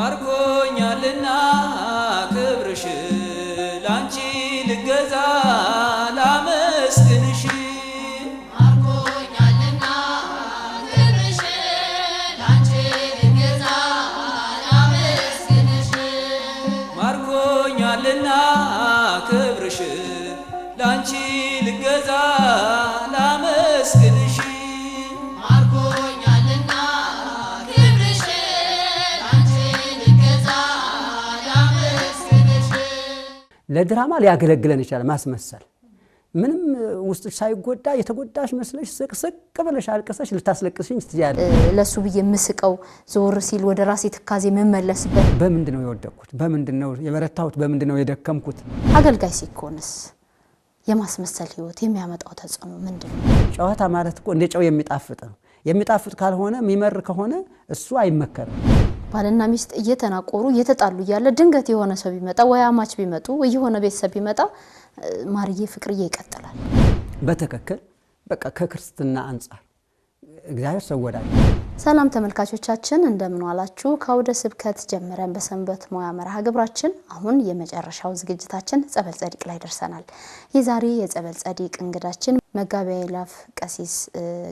ማርኮኛልና ክብርሽ ላንቺ ልገዛ ላመስግንሽ ማርኮኛልና ክብርሽ ላንቺ ልገዛ ላመስግንሽ ማርኮኛልና ክብርሽ ላንቺ ልገዛ ላመስግንሽ ማርኮኛልና ክብርሽ ላንቺ ልገዛ ላመስግንሽ ለድራማ ሊያገለግለን ይችላል ማስመሰል ምንም ውስጥሽ ሳይጎዳ የተጎዳሽ መስለሽ ስቅስቅ ብለሽ አልቀሰሽ ልታስለቅስኝ ትያለሽ ለሱ ብዬ ምስቀው ዞር ሲል ወደ ራሴ ትካዜ መመለስበት በምንድነው የወደቅኩት በምንድነው የበረታሁት በምንድነው የደከምኩት አገልጋይ ሲኮንስ የማስመሰል ህይወት የሚያመጣው ተጽዕኖ ምንድነው? ጨዋታ ማለት እኮ እንደ ጨው የሚጣፍጥ ነው የሚጣፍጥ ካልሆነ የሚመር ከሆነ እሱ አይመከርም ባልና ሚስት እየተናቆሩ እየተጣሉ ያለ ድንገት የሆነ ሰው ቢመጣ ወይ አማች ቢመጡ ወይ የሆነ ቤተሰብ ቢመጣ ማርዬ ፍቅርዬ ይቀጥላል በተከክል በቃ ከክርስትና አንፃር እግዚአብሔር ሰው ወዳጅ ሰላም ተመልካቾቻችን እንደምን ዋላችሁ ከአውደ ስብከት ጀምረን በሰንበት ሙያ መርሃ ግብራችን አሁን የመጨረሻው ዝግጅታችን ጸበል ጸዲቅ ላይ ደርሰናል የዛሬ የጸበል ጸዲቅ እንግዳችን መጋቤ አእላፍ ቀሲስ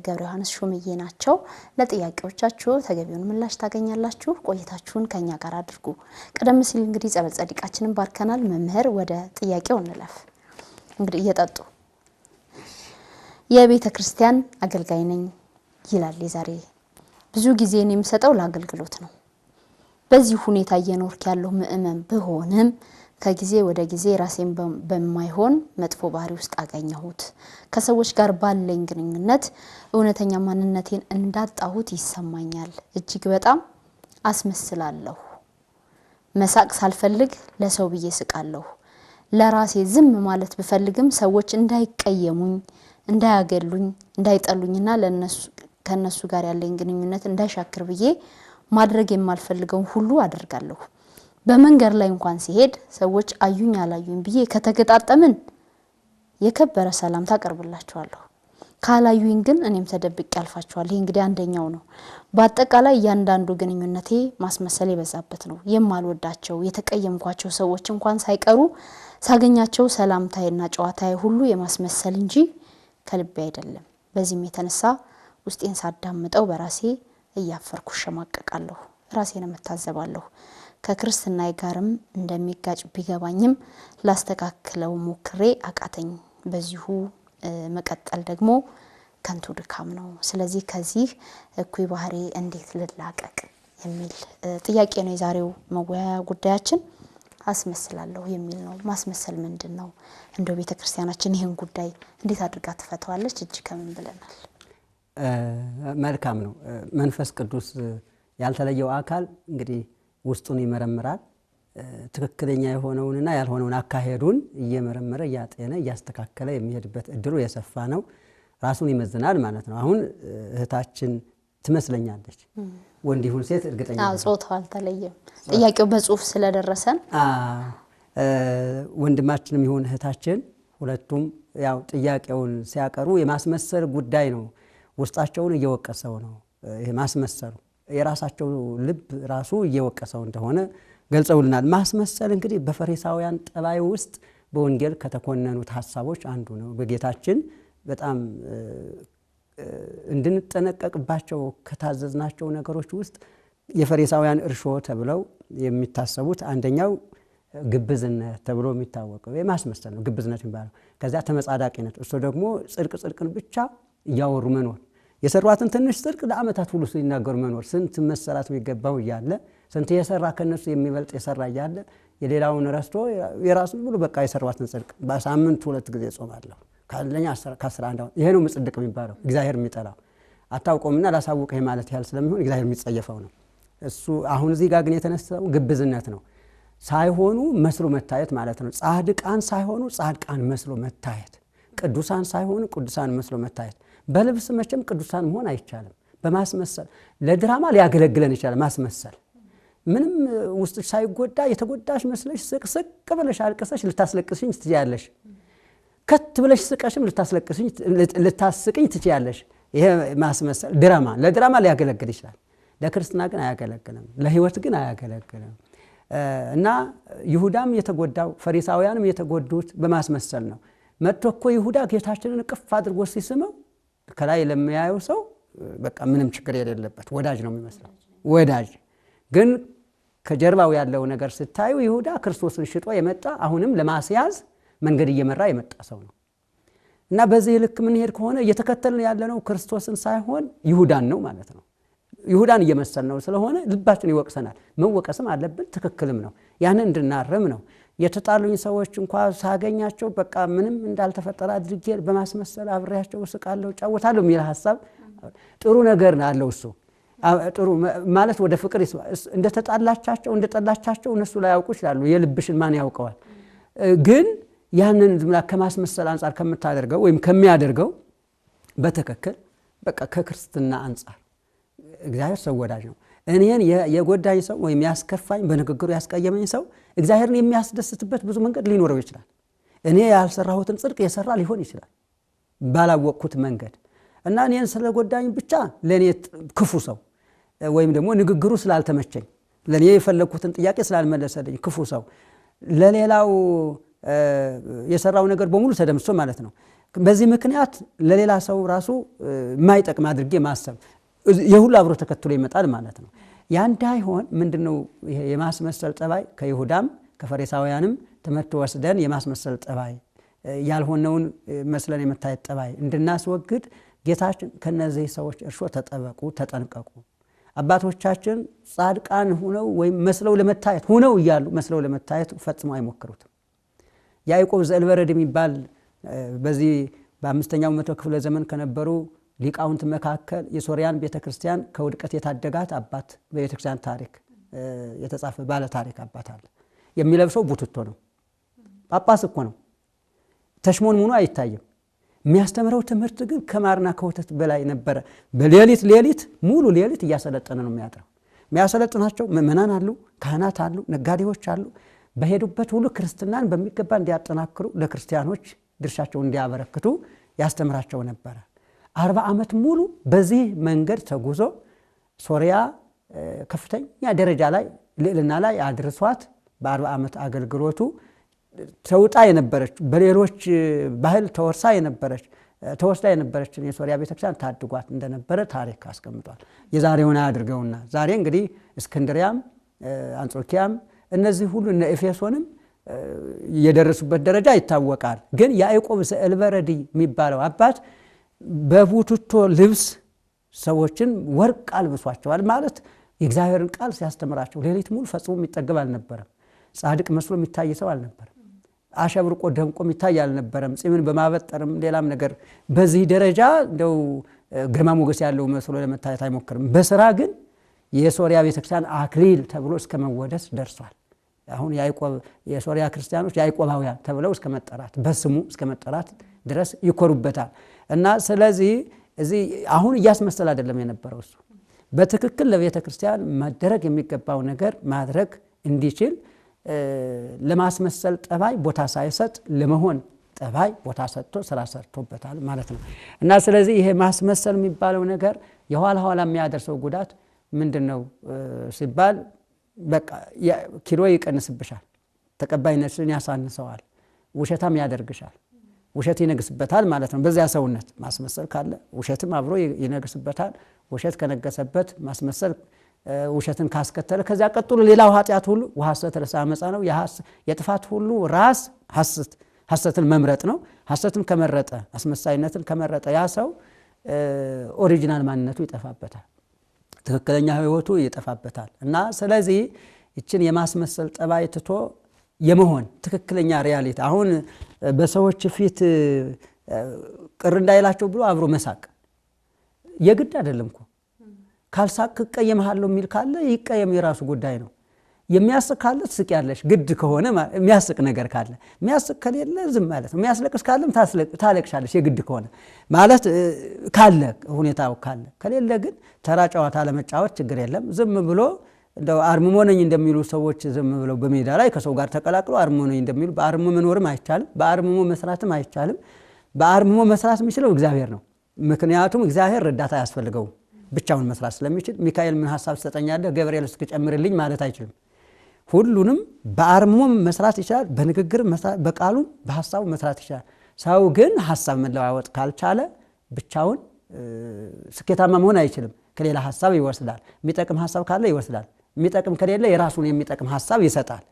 ገብረ ዮሐንስ ሹምዬ ናቸው ለጥያቄዎቻችሁ ተገቢውን ምላሽ ታገኛላችሁ ቆይታችሁን ከኛ ጋር አድርጉ ቀደም ሲል እንግዲህ ጸበል ጸዲቃችንን ባርከናል መምህር ወደ ጥያቄው እንለፍ እንግዲህ እየጠጡ የቤተ ክርስቲያን አገልጋይ ነኝ ይላል የዛሬ ብዙ ጊዜ የምሰጠው ለአገልግሎት ነው በዚህ ሁኔታ እየኖርክ ያለው ምእመን በሆነም ከጊዜ ወደ ጊዜ ራሴን በማይሆን መጥፎ ባህሪ ውስጥ አገኘሁት ከሰዎች ጋር ባለኝ ግንኙነት እውነተኛ ማንነቴን እንዳጣሁት ይሰማኛል እጅግ በጣም አስመስላለሁ መሳቅ ሳልፈልግ ለሰው ብዬ ስቃለሁ ለራሴ ዝም ማለት ብፈልግም ሰዎች እንዳይቀየሙኝ እንዳያገሉኝ እንዳይጠሉኝና ከነሱ ጋር ያለኝ ግንኙነት እንዳይሻክር ብዬ ማድረግ የማልፈልገው ሁሉ አደርጋለሁ በመንገር ላይ እንኳን ሲሄድ ሰዎች አዩኝ አላዩኝ ብዬ ከተገጣጠምን የከበረ ሰላም ታቀርብላችኋለሁ ካላዩኝ ግን እኔም ተደብቄ አልፋችኋለሁ ይሄ እንግዲህ አንደኛው ነው በአጠቃላይ ያንዳንዱ ግንኙነቴ ማስመሰል የበዛበት ነው የማልወዳቸው የተቀየምኳቸው ሰዎች እንኳን ሳይቀሩ ሳገኛቸው ሰላምታዬና ጨዋታዬ ሁሉ የማስመሰል እንጂ ከልቤ አይደለም በዚህም የተነሳ ውስጤን ሳዳምጠው በራሴ እያፈርኩ ሸማቀቃለሁ ራሴን መታዘባለሁ ከክርስትናዬ ጋርም እንደሚጋጭ ቢገባኝም ላስተካክለው ሞክሬ አቃተኝ በዚሁ መቀጠል ደግሞ ከንቱ ድካም ነው ስለዚህ ከዚህ እኩይ ባህሪ እንዴት ልላቀቅ የሚል ጥያቄ ነው የዛሬው መወያያ ጉዳያችን አስመስላለሁ የሚል ነው ማስመሰል ምንድነው እንደው ቤተክርስቲያናችን ይሄን ጉዳይ እንዴት አድርጋ ትፈታዋለች እጅ ከምን ብለናል መልካም ነው መንፈስ ቅዱስ ያልተለየው አካል እንግዲህ ውስጡን ይመረምራል ትክክለኛ የሆነውንና ያልሆነውን አካሄዱን እየመረመረ ያጤነ ያስተካከለ የሚሄድበት እድሉ የሰፋ ነው ራሱን ይመዝናል ማለት ነው አሁን እህታችን ትመስለኛለች ወንድ ይሁን ሴት እርግጠኛ ጾታው አልተለየም ጥያቄው በጽሁፍ ስለደረሰን ወንድማችንም ይሁን እህታችን ሁለቱም ያው ጥያቄውን ሲያቀርቡ የማስመሰል ጉዳይ ነው ውስጣቸውን እየወቀሰው ነው ይሄ ማስመሰሉ የራሳቸው ልብ ራሱ እየወቀሰው እንደሆነ ገልጸውልናል ማስመሰል እንግዲህ በፈሪሳውያን ጠባይ ውስጥ በወንጌል ከተኮነኑት ሐሳቦች አንዱ ነው በጌታችን በጣም እንድንጠነቀቅባቸው ከታዘዝናቸው ነገሮች ውስጥ የፈሪሳውያን እርሾ ተብለው የሚታሰቡት አንደኛው ግብዝነት ተብሎ የሚታወቀው የማስመሰል ነው ግብዝነት የሚባለው ከዛ ተመጻዳቂነት እሱ ደግሞ ጽድቅን ብቻ ያወሩ መኖር የሰሯትን ትንሽ ጽድቅ ለአመታት ሁሉ ሲናገሩ መኖር ስንት መሰራት የሚገባው ያለ ስንት የሰራ ከነሱ የሚበልጥ የሰራ ያለ የሌላውን ረስቶ የራሱን ሁሉ በቃ የሰሯትን ጽድቅ በሳምንት 2 ጊዜ ጾማለሁ ካለኛ 11 ይሄ ነው ጽድቅ የሚባለው እግዚአብሔር የሚጠላው አታውቆምና ላሳውቀህ ማለት ያህል ስለሚሆን እግዚአብሔር የሚጸየፈው ነው እሱ አሁን እዚህ ጋር ግን የተነሳው ግብዝነት ነው ሳይሆኑ መስሎ መታየት ማለት ነው ጻድቃን ሳይሆኑ ጻድቃን መስሎ መታየት ቅዱሳን ሳይሆኑ ቅዱሳን መስሎ መታየት በልብስ መቼም ቅዱሳን መሆን አይቻልም በማስመሰል ለድራማ ሊያገለግለን ይችላል ማስመሰል ምንም ውስጥሽ ሳይጎዳ የተጎዳሽ መስለሽ ስቅስቅ ብለሽ አልቀሰሽ ልታስለቅስኝ ትያለሽ ከት ብለሽ ስቀሽም ልታስቅኝ ትችያለሽ ይሄ ማስመሰል ድራማ ለድራማ ሊያገለግል ይችላል ለክርስትና ግን አያገለግልም፣ ለህይወት ግን አያገለግልም። እና ይሁዳም የተጎዳው ፈሪሳውያንም የተጎዱት በማስመሰል ነው። መጥቶ እኮ ይሁዳ ጌታችንን ቅፍ አድርጎ ሲስመው ከላይ ለሚያየው ሰው በቃ ምንም ችግር የሌለበት ወዳጅ ነው የሚመስለው። ወዳጅ ግን ከጀርባው ያለው ነገር ስታዩ ይሁዳ ክርስቶስን ሽጦ የመጣ አሁንም ለማስያዝ መንገድ እየመራ የመጣ ሰው ነው። እና በዚህ ልክ ምን ሄድ ከሆነ እየተከተልን ያለነው ክርስቶስን ሳይሆን ይሁዳን ነው ማለት ነው። ይሁዳን እየመሰልነው ስለሆነ ልባችን ይወቅሰናል። መወቀስም አለብን፣ ትክክልም ነው። ያንን እንድናረም ነው። የተጣሉኝ ሰዎች እንኳን ሳገኛቸው በቃ ምንም እንዳልተፈጠረ አድርጌ በማስመሰል አብሬያቸው እስቃለሁ፣ ጫወታለሁ የሚል ሐሳብ ጥሩ ነገር አለው። እሱ ጥሩ ማለት ወደ ፍቅር እንደተጣላቻቸው እነሱ ላይ ያውቁ ይችላሉ። የልብሽን ማን ያውቀዋል? ግን ያንን ዝምላ ከማስመሰል አንፃር ከምታደርገው ወይም ከሚያደርገው በትክክል በቃ ከክርስትና አንፃር እግዚአብሔር ሰው ወዳጅ ነው። እኔን የጎዳኝ ሰው ወይም ያስከፋኝ በንግግሩ ያስቀየመኝ ሰው እግዚአብሔርን የሚያስደስትበት ብዙ መንገድ ሊኖረው ይችላል። እኔ ያልሰራሁትን ጽድቅ የሰራ ሊሆን ይችላል ባላወቅኩት መንገድ እና እኔን ስለጎዳኝ ብቻ ለኔ ክፉ ሰው ወይም ደግሞ ንግግሩ ስላልተመቸኝ ለኔ የፈለኩትን ጥያቄ ስላልመለሰልኝ ክፉ ሰው ለሌላው የሰራው ነገር በሙሉ ተደምሶ ማለት ነው። በዚህ ምክንያት ለሌላ ሰው ራሱ ማይጠቅም አድርጌ ማሰብ የሁሉ አብሮ ተከትሎ ይመጣል ማለት ነው። ያ እንዳይሆን ምንድነው ይሄ የማስመሰል ጠባይ ከይሁዳም ከፈሪሳውያንም ትምህርት ወስደን የማስመሰል ጠባይ ያልሆነውን መስለን የመታየት ጠባይ እንድናስወግድ ጌታችን ከነዚህ ሰዎች እርሾ ተጠበቁ፣ ተጠንቀቁ። አባቶቻችን ጻድቃን ሆነው ወይም መስለው ለመታየት ሆነው እያሉ መስለው ለመታየት ፈጽሞ አይሞክሩትም። ያዕቆብ ዘእልበረድ የሚባል በዚህ በ5ኛው መቶ ክፍለ ዘመን ከነበሩ ሊቃውንት መካከል የሶሪያን ቤተክርስቲያን ከውድቀት የታደጋት አባት በቤተክርስቲያን ታሪክ የተጻፈ ባለ ታሪክ አባት አለ። የሚለብሰው ቡትቶ ነው። ጳጳስ እኮ ነው። ተሽሞንሙኖ አይታይም። የሚያስተምረው ትምህርት ግን ከማርና ከወተት በላይ ነበረ። በሌሊት ሙሉ ሌሊት እያሰለጠነ ነው የሚያድረው። የሚያሰለጥናቸው ምእመናን አሉ፣ ካህናት አሉ፣ ነጋዴዎች አሉ። በሄዱበት ሁሉ ክርስትናን በሚገባ እንዲያጠናክሩ ለክርስቲያኖች ድርሻቸውን እንዲያበረክቱ ያስተምራቸው ነበረ። 40 ዓመት ሙሉ በዚህ መንገድ ተጉዞ ሶሪያ ከፍተኛ ደረጃ ላይ ልዕልና ላይ አድርሷት በ40 ዓመት አገልግሎቱ ተውጣ የነበረች በሌሎች ባህል ተወስዳ የነበረችን የሶሪያ ቤተክርስቲያን ታድጓት እንደነበረ ታሪክ አስቀምጧል። የዛሬውን አያድርገውና ዛሬ እንግዲህ እስክንድሪያም አንጾኪያም እነዚህ ሁሉ እነ ኤፌሶንም የደረሱበት ደረጃ ይታወቃል። ግን ያዕቆብ ዘእልበረዲ የሚባለው አባት በቡትቶ ልብስ ሰዎችን ወርቅ አልብሷቸዋል። ማለት የእግዚአብሔርን ቃል ሲያስተምራቸው ሌሊት ሙሉ ፈጽሞ የሚጠገብ አልነበረም። ጻድቅ መስሎ የሚታይ ሰው አልነበረም። አሸብርቆ ደምቆ የሚታይ አልነበረም። ጺምን በማበጠርም ሌላም ነገር በዚህ ደረጃ እንደው ግርማ ሞገስ ያለው መስሎ ለመታየት አይሞክርም። በስራ ግን የሶሪያ ቤተክርስቲያን አክሊል ተብሎ እስከ መወደስ ደርሷል። አሁን ያዕቆብ የሶሪያ ክርስቲያኖች ያዕቆባውያን ተብለው እስከ መጠራት በስሙ እስከ መጠራት ድረስ ይኮሩበታል። እና ስለዚህ እዚህ አሁን እያስመሰለ አይደለም የነበረው። እሱ በትክክል ለቤተ ክርስቲያን ማድረግ የሚገባው ነገር ማድረግ እንዲችል ለማስመሰል ጠባይ ቦታ ሳይሰጥ ለመሆን ጠባይ ቦታ ሰጥቶ ስራ ሰርቶበታል ማለት ነው። እና ስለዚህ ይሄ ማስመሰል የሚባለው ነገር የኋላ ኋላ የሚያደርሰው ጉዳት ምንድነው ሲባል በቃ ኪሎ ይቀንስብሻል፣ ተቀባይነትን ያሳንሰዋል፣ ውሸታም ያደርግሻል፣ ውሸት ይነግስበታል ማለት ነው። በዚያ ሰውነት ማስመሰል ካለ ውሸትም አብሮ ይነግስበታል። ውሸት ከነገሰበት ማስመሰል ውሸትን ካስከተለ ከዚያ ቀጥሎ ሌላው ኃጢአት ሁሉ ወሐሰት ረሳ አመፃ ነው። የጥፋት ሁሉ ራስ ሐሰትን መምረጥ ነው። ሐሰትን ከመረጠ አስመሳይነትን ከመረጠ ያ ሰው ኦሪጂናል ማንነቱ ይጠፋበታል፣ ትክክለኛ ህይወቱ ይጠፋበታል። እና ስለዚህ እችን የማስመሰል ጠባይ ትቶ የመሆን ትክክለኛ ሪያሊቲ አሁን በሰዎች ፊት ቅር እንዳይላቸው ብሎ አብሮ መሳቅ የግድ አይደለም እኮ። ካልሳቅ ቀየምሃለሁ የሚል ካለ ይቀየም፣ የራሱ ጉዳይ ነው። የሚያስቅ ካለ ትስቅ ያለሽ ግድ ከሆነ የሚያስቅ ነገር ካለ፣ የሚያስቅ ከሌለ ዝም ማለት ነው። የሚያስለቅስ ካለም ታለቅሻለሽ የግድ ከሆነ ማለት ካለ ሁኔታው ካለ። ከሌለ ግን ተራ ጨዋታ ለመጫወት ችግር የለም። ዝም ብሎ እንደው አርምሞ ነኝ እንደሚሉ ሰዎች ዝም ብለው በሜዳ ላይ ከሰው ጋር ተቀላቅሎ አርምሞ ነኝ እንደሚሉ በአርምሞ መኖርም አይቻልም፣ በአርምሞ መስራትም አይቻልም። በአርምሞ መስራት የሚችለው እግዚአብሔር ነው። ምክንያቱም እግዚአብሔር ረዳት አያስፈልገውም። ብቻውን መስራት ስለሚችል ሚካኤል ምን ሐሳብ ትሰጠኛለህ ገብርኤል እስክጨምርልኝ ማለት አይችልም። ሁሉንም በአርሞም መስራት ይችላል፣ በንግግር በቃሉም በሐሳቡ መስራት ይችላል። ሰው ግን ሐሳብ መለዋወጥ ካልቻለ ብቻውን ስኬታማ መሆን አይችልም። ከሌላ ሐሳብ ይወስዳል። የሚጠቅም ሐሳብ ካለ ይወስዳል፣ የሚጠቅም ከሌለ የራሱን የሚጠቅም ሐሳብ ይሰጣል።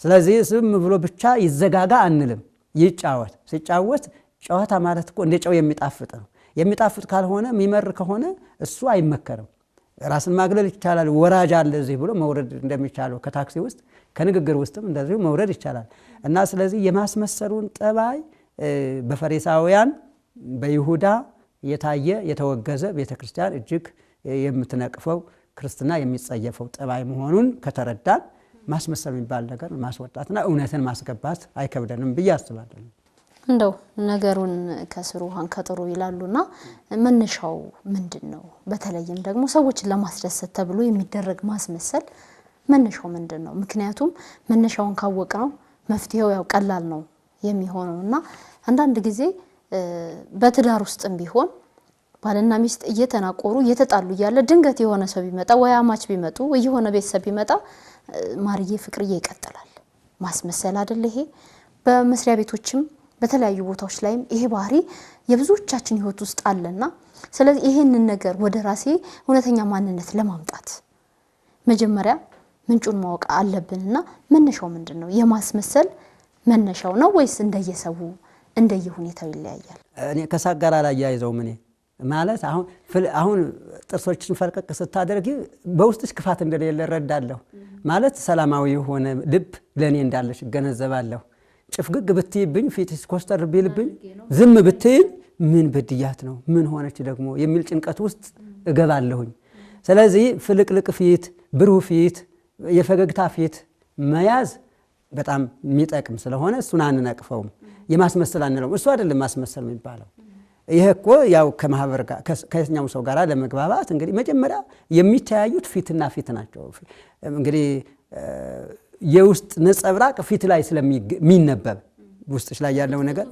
ስለዚህ ዝም ብሎ ብቻ ይዘጋጋ አንልም፣ ይጫወት። ሲጫወት ጨዋታ ማለት እኮ እንደ ጨው የሚጣፍጥ ነው። የሚጣፍጥ ካልሆነ የሚመር ከሆነ እሱ አይመከርም። ራስን ማግለል ይቻላል። ወራጅ አለ እዚህ ብሎ መውረድ እንደሚቻለው ከታክሲ ውስጥ ከንግግር ውስጥም እንደዚሁ መውረድ ይቻላል። እና ስለዚህ የማስመሰሉን ጠባይ በፈሪሳውያን በይሁዳ የታየ የተወገዘ ቤተክርስቲያን እጅግ የምትነቅፈው ክርስትና የሚጸየፈው ጠባይ መሆኑን ከተረዳን ማስመሰል የሚባል ነገር ማስወጣትና እውነትን ማስገባት አይከብደንም ብዬ አስባለሁ። እንደው ነገሩን ከስሩ አንከጥሩ ይላሉና መነሻው ምንድነው? በተለይም ደግሞ ሰዎችን ለማስደሰት ተብሎ የሚደረግ ማስመሰል መነሻው ምንድነው? ምክንያቱም መነሻውን ካወቅነው መፍትሄው ያው ቀላል ነው የሚሆነውና አንዳንድ ጊዜ በትዳር ውስጥም ቢሆን ባልና ሚስት እየተናቆሩ እየተጣሉ ያለ ድንገት የሆነ ሰው ቢመጣ ወይ አማች ቢመጡ ወይ የሆነ ቤተሰብ ቢመጣ ማርዬ ፍቅርዬ ይቀጥላል። ማስመሰል አይደል ይሄ? በመስሪያ ቤቶችም በተለያዩ ቦታዎች ላይም ይሄ ባህሪ የብዙዎቻችን ህይወት ውስጥ አለና ስለዚህ ይሄንን ነገር ወደ ራሴ እውነተኛ ማንነት ለማምጣት መጀመሪያ ምንጩን ማወቅ አለብንና መነሻው ምንድነው? የማስመሰል መነሻው ነው ወይስ እንደየሰው እንደየሁኔታው ይለያያል? እኔ ከሳቅ ጋር አላያይዘው ምን ማለት አሁን ጥርሶችን ፈርቀቅ ስታደርጊ በውስጥሽ ክፋት እንደሌለ እረዳለሁ። ማለት ሰላማዊ የሆነ ልብ ለኔ እንዳለሽ እገነዘባለሁ። ጭፍግግ ብትይብኝ ፊትሽ ኮስተር ቢልብኝ ዝም ብትይኝ ምን በድያት ነው ምን ሆነች ደግሞ የሚል ጭንቀት ውስጥ እገባለሁኝ። ስለዚህ ፍልቅልቅ ፊት፣ ብሩህ ፊት፣ የፈገግታ ፊት መያዝ በጣም የሚጠቅም ስለሆነ እሱን አንነቅፈውም። የማስመሰል አንለውም። እሱ አይደለም ማስመሰል የሚባለው። ይሄ እኮ ያው ከማህበር ጋር ከየትኛው ሰው ጋር ለመግባባት እንግዲህ መጀመሪያ የሚተያዩት ፊትና ፊት ናቸው። እንግዲህ የውስጥ ነጸብራቅ ፊት ላይ ስለሚነበብ ውስጥሽ ላይ ያለው ነገር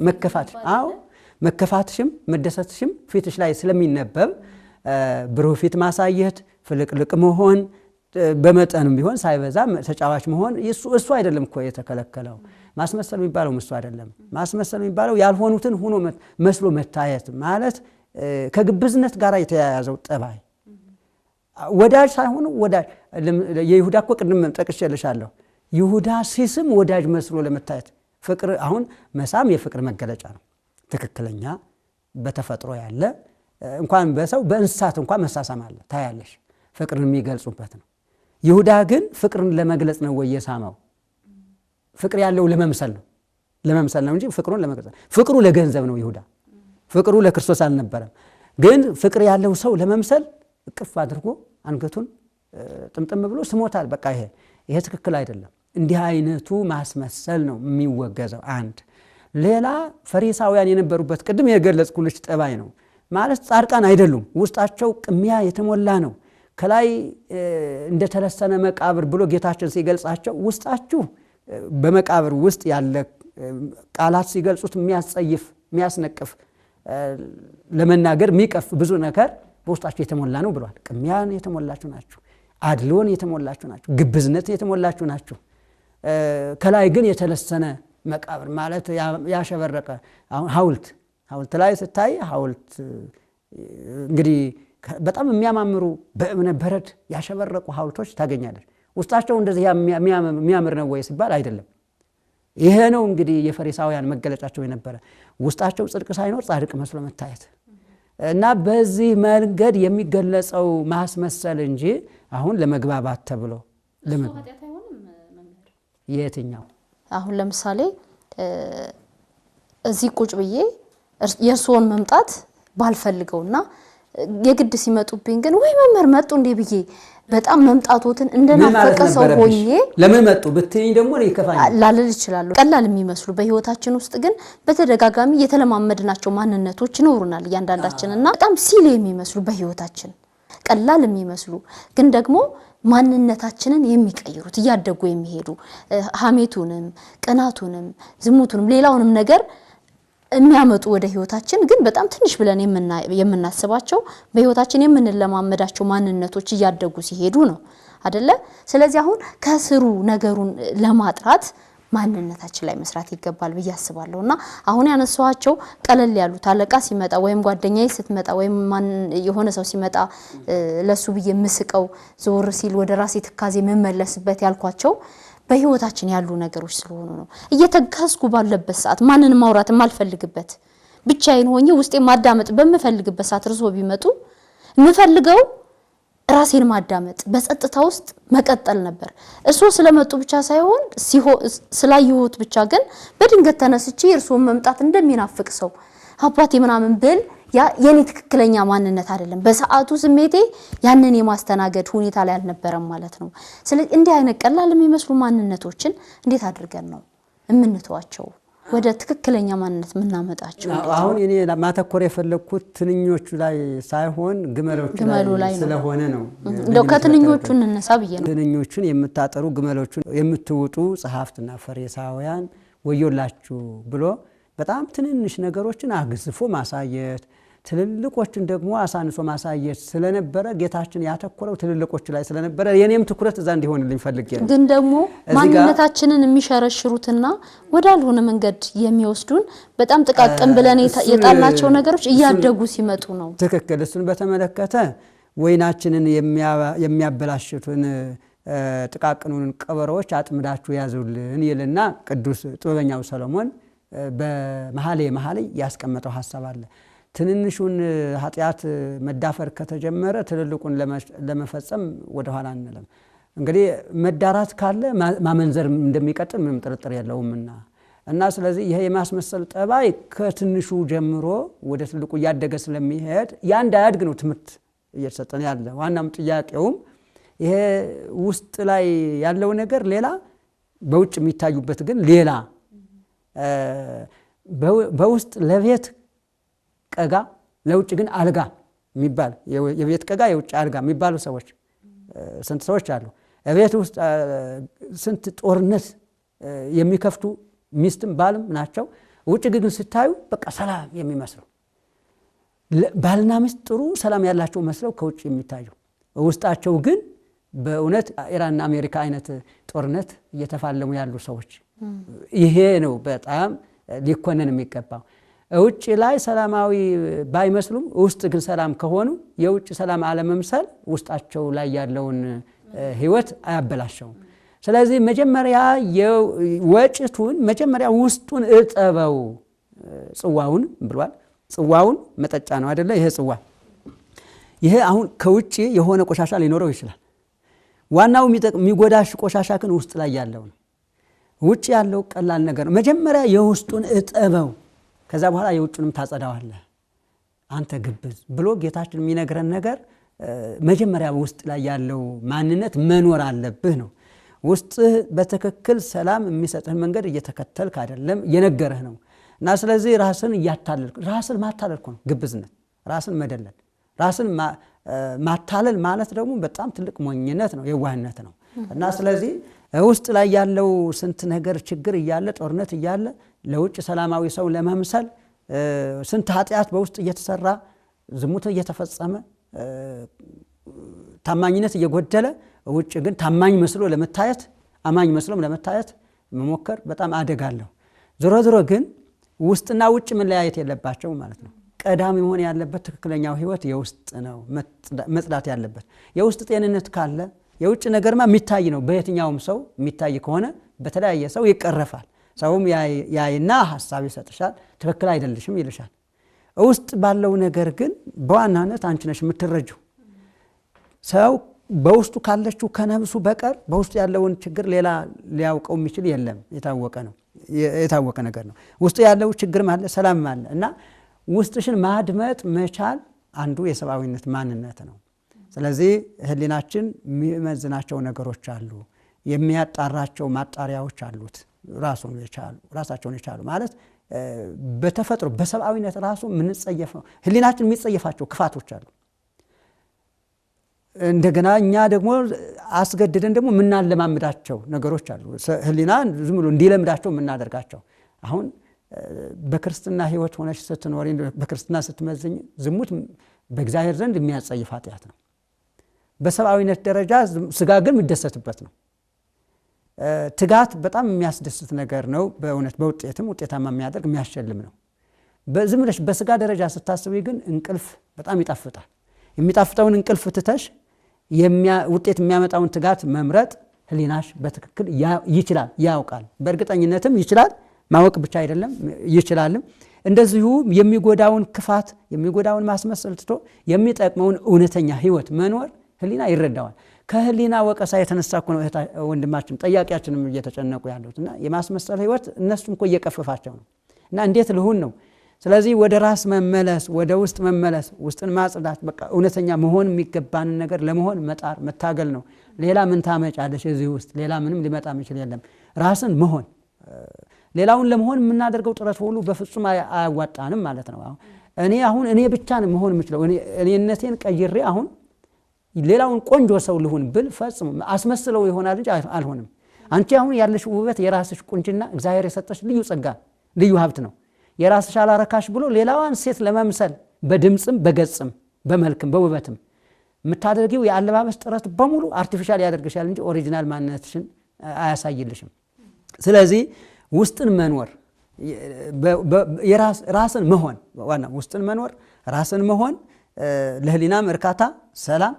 መከፋትሽም መደሰትሽም ፊትሽ ላይ ስለሚነበብ ብሩህ ፊት ማሳየት፣ ፍልቅልቅ መሆን፣ በመጠንም ቢሆን ሳይበዛ ተጫዋች መሆን እሱ አይደለም እኮ የተከለከለው። ማስመሰል የሚባለው እሱ አይደለም። ማስመሰል የሚባለው ያልሆኑትን ሆኖ መስሎ መታየት ማለት ከግብዝነት ጋር የተያያዘው ጠባይ። ወዳጅ ሳይሆኑ ወዳጅ የይሁዳ እኮ ቅድም ጠቅሼልሻለሁ። ይሁዳ ሲስም ወዳጅ መስሎ ለመታየት ፍቅር አሁን መሳም የፍቅር መገለጫ ነው። ትክክለኛ በተፈጥሮ ያለ እንኳን በሰው በእንስሳት እንኳን መሳሳም አለ ታያለሽ። ፍቅርን የሚገልጹበት ነው። ይሁዳ ግን ፍቅርን ለመግለጽ ነው ወይ የሳመው? ፍቅር ያለው ለመምሰል ነው እንጂ ፍቅሩን ለመግለጽ ፍቅሩ ለገንዘብ ነው። ይሁዳ ፍቅሩ ለክርስቶስ አልነበረም። ግን ፍቅር ያለው ሰው ለመምሰል እቅፍ አድርጎ አንገቱን ጥምጥም ብሎ ስሞታል። በቃ ይሄ ትክክል አይደለም። እንዲህ አይነቱ ማስመሰል ነው የሚወገዘው። አንድ ሌላ ፈሪሳውያን የነበሩበት ቅድም የገለጽኩልሽ ጠባይ ነው ማለት ጻድቃን አይደሉም። ውስጣቸው ቅሚያ የተሞላ ነው። ከላይ እንደተለሰነ መቃብር ብሎ ጌታችን ሲገልጻቸው ውስጣችሁ በመቃብር ውስጥ ያለ ቃላት ሲገልጹት የሚያስጸይፍ የሚያስነቅፍ ለመናገር የሚቀፍ ብዙ ነገር በውስጣችሁ የተሞላ ነው ብሏል። ቅሚያን የተሞላችሁ ናችሁ፣ አድሎን የተሞላችሁ ናችሁ፣ ግብዝነት የተሞላችሁ ናችሁ። ከላይ ግን የተለሰነ መቃብር ማለት ያሸበረቀ ሐውልት ላይ ስታይ ሐውልት እንግዲህ በጣም የሚያማምሩ በእብነ በረድ ያሸበረቁ ሐውልቶች ታገኛለች። ውስጣቸው እንደዚህ የሚያምር ነው ወይ ሲባል አይደለም። ይሄ ነው እንግዲህ የፈሪሳውያን መገለጫቸው የነበረ ውስጣቸው ጽድቅ ሳይኖር ጻድቅ መስሎ መታየት እና በዚህ መንገድ የሚገለጸው ማስመሰል እንጂ አሁን ለመግባባት ተብሎ የትኛው አሁን ለምሳሌ እዚህ ቁጭ ብዬ የእርስዎን መምጣት ባልፈልገውና የግድ ሲመጡብኝ ግን ወይ መምህር መጡ እንዴ ብዬ በጣም መምጣቶትን እንደናፈቀ ሰው ሆኜ ለምን መጡ ብትይኝ ደግሞ ይከፋኛል ላልል ይችላል። ቀላል የሚመስሉ በህይወታችን ውስጥ ግን በተደጋጋሚ የተለማመድናቸው ማንነቶች ይኖሩናል እያንዳንዳችንና በጣም ሲል የሚመስሉ በህይወታችን ቀላል የሚመስሉ ግን ደግሞ ማንነታችንን የሚቀይሩት እያደጉ የሚሄዱ ሐሜቱንም ቅናቱንም ዝሙቱንም ሌላውንም ነገር የሚያመጡ ወደ ህይወታችን ግን በጣም ትንሽ ብለን የምናስባቸው በህይወታችን የምንለማመዳቸው ማንነቶች እያደጉ ሲሄዱ ነው አይደለ? ስለዚህ አሁን ከስሩ ነገሩን ለማጥራት ማንነታችን ላይ መስራት ይገባል ብዬ አስባለሁና አሁን ያነሳዋቸው ቀለል ያሉት አለቃ ሲመጣ ወይም ጓደኛዬ ስትመጣ ወይም የሆነ ሰው ሲመጣ ለሱ ብዬ ምስቀው ዞር ሲል ወደ ራሴ ትካዜ መመለስበት ያልኳቸው በህይወታችን ያሉ ነገሮች ስለሆኑ ነው። እየተጋስኩ ባለበት ሰዓት ማንንም ማውራት ማልፈልግበት ብቻዬን ሆኜ ውስጤ ማዳመጥ በመፈልግበት ሰዓት ርሶ ቢመጡ ምፈልገው ራሴን ማዳመጥ በጸጥታ ውስጥ መቀጠል ነበር። እሱ ስለመጡ ብቻ ሳይሆን ስላየሁት ብቻ ግን በድንገት ተነስቼ እርሶን መምጣት እንደሚናፍቅ ሰው አባቴ ምናምን ብል ያ የኔ ትክክለኛ ማንነት አይደለም። በሰዓቱ ስሜቴ ያንን የማስተናገድ ሁኔታ ላይ አልነበረም ማለት ነው። ስለዚህ እንዲህ አይነት ቀላል የሚመስሉ ማንነቶችን እንዴት አድርገን ነው የምንተዋቸው ወደ ትክክለኛ ማንነት ምናመጣቸው? አሁን እኔ ማተኮር የፈለኩት ትንኞቹ ላይ ሳይሆን ግመሎቹ ላይ ስለሆነ ነው። እንደው ከትንኞቹ እንነሳ ብዬ ነው። ትንኞቹን የምታጠሩ ግመሎቹን የምትውጡ ጸሐፍትና ፈሪሳውያን ወዮላችሁ ብሎ በጣም ትንንሽ ነገሮችን አግዝፎ ማሳየት ትልልቆችን ደግሞ አሳንሶ ማሳየት ስለነበረ ጌታችን ያተኮረው ትልልቆቹ ላይ ስለነበረ የኔም ትኩረት እዛ እንዲሆንልኝ ፈልጌ ነው። ግን ደግሞ ማንነታችንን የሚሸረሽሩትና ወዳልሆነ መንገድ የሚወስዱን በጣም ጥቃቅን ብለን የጣልናቸው ነገሮች እያደጉ ሲመጡ ነው። ትክክል። እሱን በተመለከተ ወይናችንን የሚያበላሽቱን ጥቃቅኑን ቀበሮች አጥምዳችሁ ያዙልን ይልና ቅዱስ ጥበበኛው ሰሎሞን በመኃልየ ያስቀመጠው ሐሳብ አለ። ትንንሹን ኃጢያት መዳፈር ከተጀመረ ትልልቁን ለመፈጸም ወደ ኋላ አንልም። እንግዲህ መዳራት ካለ ማመንዘር እንደሚቀጥል ምንም ጥርጥር የለውምና እና ስለዚህ ይሄ የማስመሰል ጠባይ ከትንሹ ጀምሮ ወደ ትልቁ እያደገ ስለሚሄድ ያ እንዳያድግ ነው ትምህርት እየተሰጠን ያለ። ዋናም ጥያቄውም ይሄ ውስጥ ላይ ያለው ነገር ሌላ፣ በውጭ የሚታዩበት ግን ሌላ። በውስጥ ለቤት ቀጋ ለውጭ ግን አልጋ የሚባል የቤት ቀጋ የውጭ አልጋ የሚባሉ ሰዎች ስንት ሰዎች አሉ። ቤት ውስጥ ስንት ጦርነት የሚከፍቱ ሚስትም ባልም ናቸው። ውጭ ግን ስታዩ በቃ ሰላም የሚመስለው ባልና ሚስት ጥሩ ሰላም ያላቸው መስለው ከውጭ የሚታዩ ውስጣቸው ግን በእውነት ኢራንና አሜሪካ አይነት ጦርነት እየተፋለሙ ያሉ ሰዎች። ይሄ ነው በጣም ሊኮነን የሚገባው። ውጭ ላይ ሰላማዊ ባይመስሉም ውስጥ ግን ሰላም ከሆኑ የውጭ ሰላም አለመምሰል ውስጣቸው ላይ ያለውን ህይወት አያበላሸውም። ስለዚህ መጀመሪያ ወጭቱን መጀመሪያ ውስጡን እጠበው ጽዋውን ብሏል። ጽዋውን መጠጫ ነው አይደለ? ይሄ ጽዋ ይሄ አሁን ከውጭ የሆነ ቆሻሻ ሊኖረው ይችላል። ዋናው የሚጎዳሽ ቆሻሻ ግን ውስጥ ላይ ያለው ነው። ውጭ ያለው ቀላል ነገር ነው። መጀመሪያ የውስጡን እጠበው ከዛ በኋላ የውጭንም ታጸዳዋለህ አንተ ግብዝ ብሎ ጌታችን የሚነግረን ነገር መጀመሪያ ውስጥ ላይ ያለው ማንነት መኖር አለብህ ነው። ውስጥ በትክክል ሰላም የሚሰጥህ መንገድ እየተከተልክ አይደለም የነገረህ ነው። እና ስለዚህ ራስን እያታለልክ ራስን ማታለልኩ ነው ግብዝነት፣ ራስን መደለል። ራስን ማታለል ማለት ደግሞ በጣም ትልቅ ሞኝነት ነው፣ የዋህነት ነው። እና ስለዚህ ውስጥ ላይ ያለው ስንት ነገር ችግር እያለ ጦርነት እያለ ለውጭ ሰላማዊ ሰው ለመምሰል ስንት ኃጢያት በውስጥ እየተሰራ ዝሙት እየተፈጸመ ታማኝነት እየጎደለ ውጭ ግን ታማኝ መስሎ ለመታየት አማኝ መስሎም ለመታየት መሞከር በጣም አደጋለሁ። ዞሮ ዞሮ ግን ውስጥና ውጭ መለያየት የለባቸው ማለት ነው። ቀዳሚ መሆን ያለበት ትክክለኛው ህይወት የውስጥ ነው መጽዳት ያለበት። የውስጥ ጤንነት ካለ የውጭ ነገርማ የሚታይ ነው። በየትኛውም ሰው የሚታይ ከሆነ በተለያየ ሰው ይቀረፋል። ሰውም ያይና ሐሳብ ይሰጥሻል፣ ትክክል አይደለሽም ይልሻል። ውስጥ ባለው ነገር ግን በዋናነት አንቺ ነሽ የምትረጂው። ሰው በውስጡ ካለችው ከነብሱ በቀር በውስጡ ያለውን ችግር ሌላ ሊያውቀው የሚችል የለም። የታወቀ ነገር ነው። ውስጡ ያለው ችግር ማለት ሰላም ማለት እና ውስጥሽን ማድመጥ መቻል አንዱ የሰብአዊነት ማንነት ነው። ስለዚህ ህሊናችን የሚመዝናቸው ነገሮች አሉ፣ የሚያጣራቸው ማጣሪያዎች አሉት። ራሳቸውን የቻሉ ማለት በተፈጥሮ በሰብአዊነት ራሱ ምንጸየፍ ነው። ህሊናችን የሚጸየፋቸው ክፋቶች አሉ። እንደገና እኛ ደግሞ አስገድደን ደግሞ ምናለማምዳቸው ነገሮች አሉ። ህሊና ዝም ብሎ እንዲለምዳቸው የምናደርጋቸው። አሁን በክርስትና ህይወት ሆነሽ ስትኖሪ በክርስትና ስትመዝኝ ዝሙት በእግዚአብሔር ዘንድ የሚያጸይፍ ኃጢአት ነው። በሰብአዊነት ደረጃ ስጋ ግን የሚደሰትበት ነው። ትጋት በጣም የሚያስደስት ነገር ነው። በእውነት በውጤትም ውጤታማ የሚያደርግ የሚያሸልም ነው። በዝም ብለሽ በስጋ ደረጃ ስታስቢ ግን እንቅልፍ በጣም ይጣፍጣል። የሚጣፍጠውን እንቅልፍ ትተሽ ውጤት የሚያመጣውን ትጋት መምረጥ ህሊናሽ በትክክል ይችላል፣ ያውቃል። በእርግጠኝነትም ይችላል፣ ማወቅ ብቻ አይደለም ይችላልም። እንደዚሁ የሚጎዳውን ክፋት የሚጎዳውን ማስመሰል ትቶ የሚጠቅመውን እውነተኛ ህይወት መኖር ህሊና ይረዳዋል። ከህሊና ወቀሳ የተነሳ እኮ ነው ወንድማችን ጠያቂያችንም እየተጨነቁ ያሉት እና የማስመሰል ህይወት እነሱም እኮ እየቀፈፋቸው ነው እና እንዴት ልሁን ነው። ስለዚህ ወደ ራስ መመለስ፣ ወደ ውስጥ መመለስ፣ ውስጥን ማጽዳት፣ በቃ እውነተኛ መሆን የሚገባንን ነገር ለመሆን መጣር መታገል ነው። ሌላ ምን ታመጫለሽ እዚህ ውስጥ? ሌላ ምንም ሊመጣ የሚችል የለም። ራስን መሆን፣ ሌላውን ለመሆን የምናደርገው ጥረት ሁሉ በፍጹም አያዋጣንም ማለት ነው። አሁን እኔ ብቻ ነው መሆን የምችለው፣ እኔነቴን ቀይሬ አሁን ሌላውን ቆንጆ ሰው ልሁን ብል ፈጽሞ አስመስለው ይሆናል እንጂ አልሆንም። አንቺ አሁን ያለሽ ውበት የራስሽ ቁንጅና እግዚአብሔር የሰጠሽ ልዩ ጸጋ ልዩ ሀብት ነው። የራስሽ አላረካሽ ብሎ ሌላዋን ሴት ለመምሰል በድምጽም በገጽም በመልክም በውበትም የምታደርጊው የአለባበስ ጥረት በሙሉ አርቲፊሻል ያደርግሻል እንጂ ኦሪጂናል ማንነትሽን አያሳይልሽም። ስለዚህ ውስጥን መኖር ራስን መሆን ዋና ውስጥን መኖር ራስን መሆን ለህሊናም እርካታ፣ ሰላም፣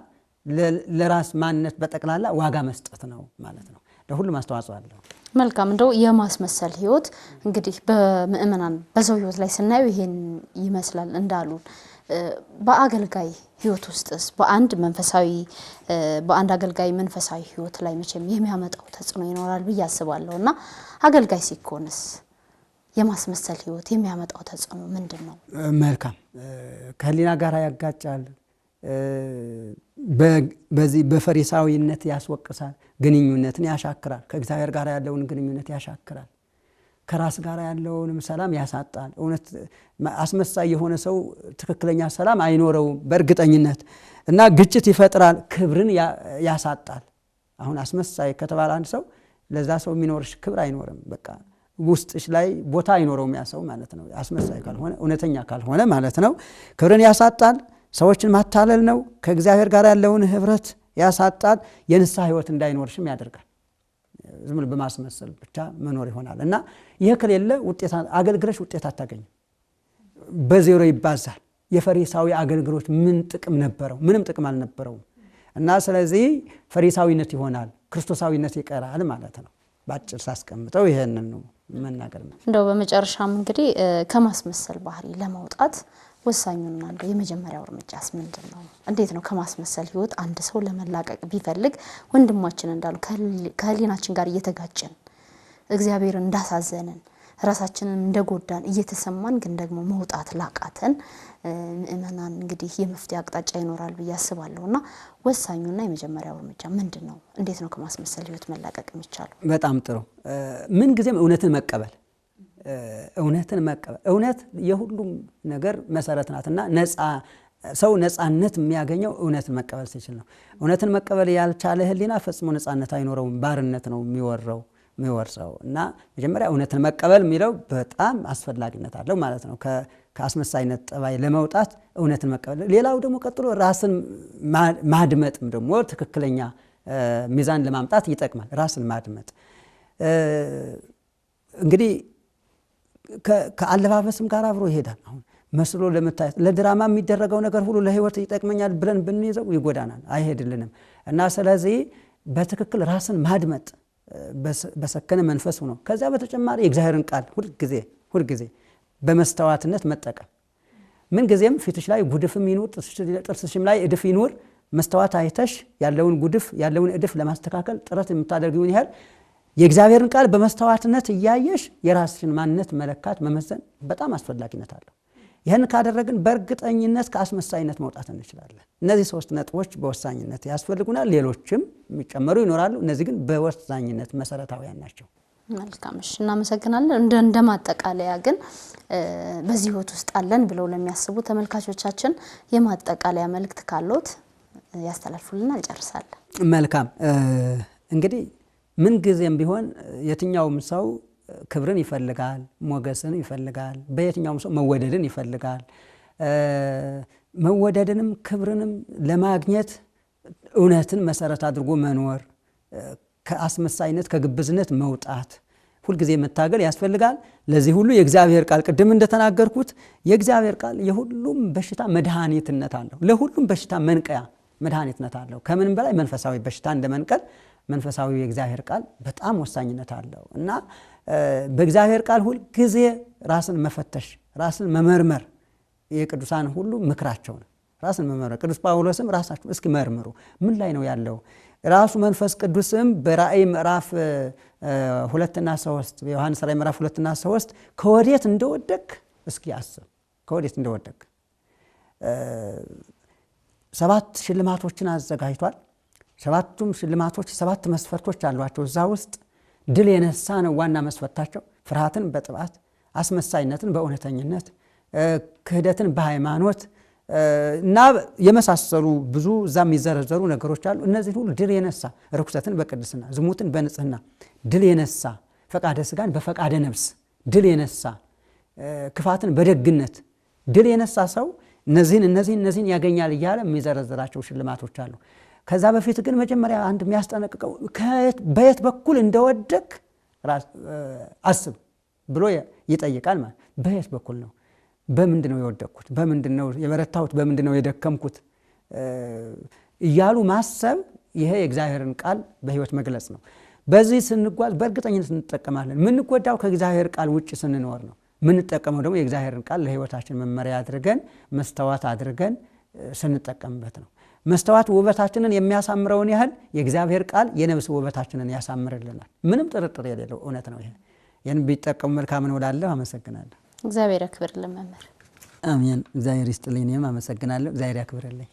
ለራስ ማንነት በጠቅላላ ዋጋ መስጠት ነው ማለት ነው። ለሁሉም አስተዋጽኦ አለው። መልካም። እንደው የማስመሰል ህይወት እንግዲህ በምእመናን በሰው ህይወት ላይ ስናየው ይሄን ይመስላል እንዳሉ በአገልጋይ ህይወት ውስጥስ በአንድ አገልጋይ መንፈሳዊ ህይወት ላይ መቼም የሚያመጣው ተጽዕኖ ይኖራል ብዬ አስባለሁና አገልጋይ ሲኮንስ የማስመሰል ህይወት የሚያመጣው ተጽዕኖ ምንድነው? መልካም። ከህሊና ጋር ያጋጫል። በዚህ በፈሪሳዊነት ያስወቅሳል። ግንኙነትን ያሻክራል። ከእግዚአብሔር ጋር ያለውን ግንኙነት ያሻክራል። ከራስ ጋር ያለውንም ሰላም ያሳጣል። እውነት አስመሳይ የሆነ ሰው ትክክለኛ ሰላም አይኖረውም በእርግጠኝነት እና ግጭት ይፈጥራል። ክብርን ያሳጣል። አሁን አስመሳይ ከተባለ አንድ ሰው ለዛ ሰው የሚኖርሽ ክብር አይኖርም። በቃ ውስጥሽ ላይ ቦታ አይኖረውም ያ ሰው ማለት ነው። አስመሳይ ካልሆነ እውነተኛ ካልሆነ ማለት ነው። ክብርን ያሳጣል። ሰዎችን ማታለል ነው። ከእግዚአብሔር ጋር ያለውን ህብረት ያሳጣል። የንስሐ ህይወት እንዳይኖርሽም ያደርጋል። ዝም ብሎ በማስመሰል ብቻ መኖር ይሆናል እና ይሄ ከሌለ አገልግሎሽ ውጤት አታገኝም። በዜሮ ይባዛል። የፈሪሳዊ አገልግሎት ምን ጥቅም ነበረው? ምንም ጥቅም አልነበረውም። እና ስለዚህ ፈሪሳዊነት ይሆናል፣ ክርስቶሳዊነት ይቀራል ማለት ነው። ባጭር ሳስቀምጠው ይሄንን ነው መናገር ነው። እንደው በመጨረሻም እንግዲህ ከማስመሰል ባህሪ ለማውጣት ወሳኙና እንደው የመጀመሪያው እርምጃስ ምንድነው? እንዴት ነው ከማስመሰል ህይወት አንድ ሰው ለመላቀቅ ቢፈልግ ወንድማችን እንዳሉ ከህሊናችን ጋር እየተጋጨን እግዚአብሔር እንዳሳዘነን ራሳችንን እንደጎዳን እየተሰማን ግን ደግሞ መውጣት ላቃተን ምእመናን እንግዲህ የመፍትሄ አቅጣጫ ይኖራል ብዬ አስባለሁና ወሳኙና የመጀመሪያው እርምጃ ምንድነው? እንዴት ነው ከማስመሰል ህይወት መላቀቅ የሚቻለው? በጣም ጥሩ። ምን ጊዜም እውነትን መቀበል እውነት የሁሉም ነገር መሰረት ናትና ሰው ነፃነት የሚያገኘው እውነትን መቀበል ሲችል ነው። እውነትን መቀበል ያልቻለ ህሊና ፈጽሞ ነፃነት አይኖረውም፣ ባርነት ነው የሚወርሰው እና መጀመሪያ እውነትን መቀበል የሚለው በጣም አስፈላጊነት አለው ማለት ነው። ከአስመሳይነት ጠባይ ለመውጣት እውነትን መቀበል። ሌላው ደግሞ ቀጥሎ ራስን ማድመጥም ደግሞ ትክክለኛ ሚዛን ለማምጣት ይጠቅማል። ራስን ማድመጥ እንግዲህ ከአለባበስም ጋር አብሮ ይሄዳል። አሁን መስሎ ለመታየት ለድራማ የሚደረገው ነገር ሁሉ ለህይወት ይጠቅመኛል ብለን ብንይዘው ይጎዳናል፣ አይሄድልንም እና ስለዚህ በትክክል ራስን ማድመጥ በሰከነ መንፈስ ነው። ከዛ በተጨማሪ የእግዚአብሔርን ቃል ሁልጊዜ በመስተዋትነት መጠቀም። ምን ጊዜም ፊትሽ ላይ ጉድፍም ይኑር ጥርስሽም ላይ እድፍ ይኑር መስተዋት አይተሽ ያለውን ጉድፍ ያለውን እድፍ ለማስተካከል ጥረት የምታደርጊውን ያህል የእግዚአብሔርን ቃል በመስተዋትነት እያየሽ የራስሽን ማንነት መለካት መመዘን በጣም አስፈላጊነት አለው። ይህን ካደረግን በእርግጠኝነት ከአስመሳይነት መውጣት እንችላለን። እነዚህ ሶስት ነጥቦች በወሳኝነት ያስፈልጉናል። ሌሎችም የሚጨመሩ ይኖራሉ። እነዚህ ግን በወሳኝነት መሰረታዊያን ናቸው። መልካም፣ እሺ፣ እናመሰግናለን። እንደማጠቃለያ ግን በዚህ ህይወት ውስጥ አለን ብለው ለሚያስቡ ተመልካቾቻችን የማጠቃለያ መልእክት ካሉት ያስተላልፉልና እንጨርሳለን። መልካም። እንግዲህ ምን ጊዜም ቢሆን የትኛውም ሰው ክብርን ይፈልጋል፣ ሞገስን ይፈልጋል። በየትኛውም ሰው መወደድን ይፈልጋል። መወደድንም ክብርንም ለማግኘት እውነትን መሰረት አድርጎ መኖር፣ ከአስመሳይነት ከግብዝነት መውጣት፣ ሁልጊዜ መታገል ያስፈልጋል። ለዚህ ሁሉ የእግዚአብሔር ቃል ቅድም እንደተናገርኩት የእግዚአብሔር ቃል የሁሉም በሽታ መድኃኒትነት አለው። ለሁሉም በሽታ መንቀያ መድኃኒትነት አለው። ከምንም በላይ መንፈሳዊ በሽታ እንደመንቀል መንፈሳዊ የእግዚአብሔር ቃል በጣም ወሳኝነት አለው እና በእግዚአብሔር ቃል ሁልጊዜ ራስን መፈተሽ፣ ራስን መመርመር የቅዱሳን ሁሉ ምክራቸው ነው። ራስን መመርመር ቅዱስ ጳውሎስም ራሳችሁ እስኪ መርምሩ ምን ላይ ነው ያለው። ራሱ መንፈስ ቅዱስም በራእይ ምዕራፍ 2 እና 3 በዮሐንስ ራእይ ምዕራፍ 2 እና 3 ከወዴት እንደወደቅ እስኪ አስብ። ከወዴት እንደወደቅ 7 ሽልማቶችን አዘጋጅቷል። 7ቱም ሽልማቶች 7 መስፈርቶች አሏቸው። እዛ ውስጥ ድል የነሳ ነው ዋና መስፈርታቸው። ፍርሃትን በጥባት፣ አስመሳይነትን በእውነተኝነት፣ ክህደትን በሃይማኖት እና የመሳሰሉ ብዙ እዛ የሚዘረዘሩ ነገሮች አሉ። እነዚህ ሁሉ ድል የነሳ ርኩሰትን በቅድስና፣ ዝሙትን በንጽህና ድል የነሳ፣ ፈቃደ ስጋን በፈቃደ ነፍስ ድል የነሳ፣ ክፋትን በደግነት ድል የነሳ ሰው እነዚህን ያገኛል እያለ የሚዘረዝራቸው ሽልማቶች አሉ። ከዛ በፊት ግን መጀመሪያ አንድ የሚያስጠነቅቀው በየት በኩል እንደወደቅ አስብ ብሎ ይጠይቃል። ማለት በየት በኩል ነው? በምንድን ነው የወደቅኩት? በምንድን ነው የበረታሁት? በምንድን ነው የደከምኩት? እያሉ ማሰብ ይሄ የእግዚአብሔርን ቃል በሕይወት መግለጽ ነው። በዚህ ስንጓዝ በእርግጠኝነት እንጠቀማለን። ምንጎዳው ከእግዚአብሔር ቃል ውጭ ስንኖር ነው። ምንጠቀመው ደግሞ የእግዚአብሔርን ቃል ለሕይወታችን መመሪያ አድርገን መስተዋት አድርገን ስንጠቀምበት ነው። መስተዋት ውበታችንን የሚያሳምረውን ያህል የእግዚአብሔር ቃል የነፍስ ውበታችንን ያሳምርልናል። ምንም ጥርጥር የሌለው እውነት ነው። ይህን ቢጠቀሙ መልካም ነው እላለሁ። አመሰግናለሁ። እግዚአብሔር ያክብርልን መምህር። አሜን። እግዚአብሔር ይስጥልኝ። እኔም አመሰግናለሁ። እግዚአብሔር ያክብርልኝ።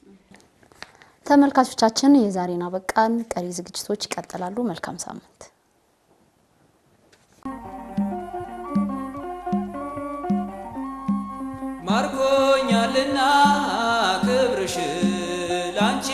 ተመልካቾቻችን የዛሬን አበቃን። ቀሪ ዝግጅቶች ይቀጥላሉ። መልካም ሳምንት። ማርኮኛልና ክብርሽ ላንቺ